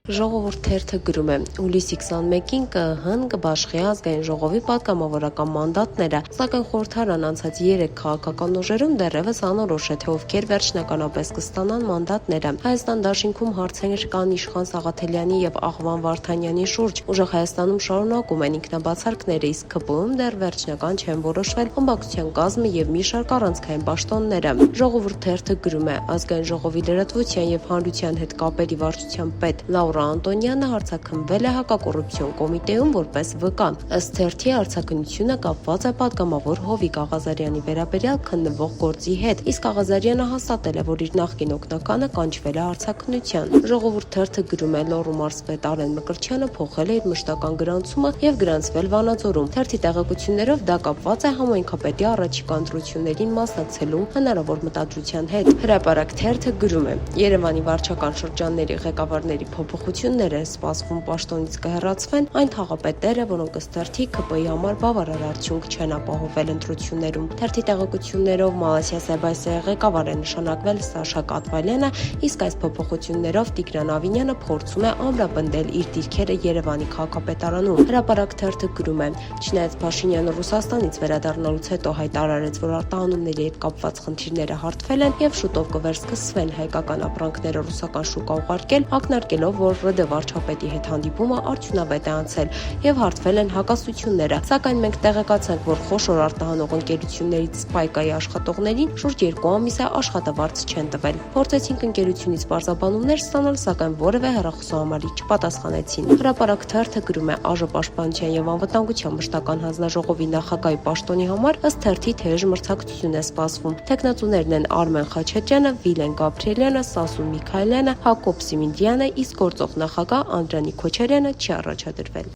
Ժողովուրդ թերթը գրում է. հուլիսի 21-ին ԿԸՀ-ն կբաշխի ազգային ժողովի պատգամավորական մանդատները, սակայն խորհրդարան անցած 3 քաղաքական ուժերում դեռևս անորոշ է, թե ովքեր վերջնականապես կստանան մանդատները։ Հայաստան դաշինքում հարցեր կան Իշխան Սաղաթելյանի եւ Աղվան Վարդանյանի շուրջ։ Ուժեղ Հայաստանում շարունակում են ինքնաբացարկները, իսկ ԿՊ-ում դեռ վերջնական չեն որոշվել խմբակցության կազմը եւ մի շարք առանցքային պաշտոնները։ Ժողովուրդ թերթը գրում է. ազգային ժողովի լրատվության եւ հանրության հետ կապերի վարչության պետ Լաուրա Անտոնյանը հարցաքննվել է հակակոռուպցիոն կոմիտեում որպես վկա։ Ըստ թերթի հարցաքննությունը կապված է պատգամավոր Հովիկ Աղազարյանի վերաբերյալ քննվող գործի հետ, իսկ Աղազարյանը հաստատել է, որ իր նախկին օգնականը կանչվել է հարցաքննության։ Ժողովուրդ թերթը գրում է. Լոռու մարզպետ Արեն Մկրտչյանը փոխել է իր մշտական գրանցումը եւ գրանցվել Վանաձորում։ Թերթի տեղեկություններով դա կապված է համայնքապետի առաջիկա ընտրություններին մասնակցելու հնարավոր մտադրության հետ։ Հրապարակ թերթը գրում է. Երևանի վարչական շրջանների ղեկավարների փոփոխություններ են սպասվում, պաշտոնից կհեռացվեն այն թաղապետերը, որոնք ըստ թերթի ԿՊ-ի համար բավարար արդյունք չեն ապահովել ընտրություններում։ Թերթի տեղեկություններով Մալասիա Սեբասիայի ղեկավար է նշանակվել Սաշա Կատվալյանը, իսկ այս փոփոխություններով Տիգրան Ավինյանը փորձում է ամրապնդել իր դիրքերը Երևանի քաղաքապետարանում։ Հրապարակ թերթը գրում է. չնայած Փաշինյանը Ռուսաստանից վերադառնալուց հետո հայտարարեց, որ արտահանումների հետ կապված խնդիրները հարթվել են եւ շուտով կվերսկսվեն հայկական ապրանքները ռուսական շուկա ուղարկել, ակնարկելով, որ ՌԴ վարչապետի հետ հանդիպումը արդյունավետ է անցել եւ հարթվել են հակասությունները, սակայն մենք տեղեկացանք, որ խոշոր արտահանող ընկերություններից Սպայկայի աշխատողներին շուրջ 2 ամիս է աշխատավարձ չեն տվել։ Փորձեցինք ընկերությունից պարզաբանումներ ստանալ, սակայն որևէ հեռախոսահամարի չպատասխանեցին։ Հրապարակ թերթը գրում է. ԱԺ պաշտպանության եւ անվտանգության մշտական հանձնաժողովի նախագահի պաշտոնի համար ըստ թերթի թեժ մրցակցություն է սպասվում։ Թեկնածուներն են Արմեն Խաչատրյանը, Վիլեն Գաբրիելյանը, Սասուն Միքայելյանը, Հակոբ Սիմինդյանը, իսկ գործող նախագահ Անդրանիկ Քոչարյանը չի առաջադրվել։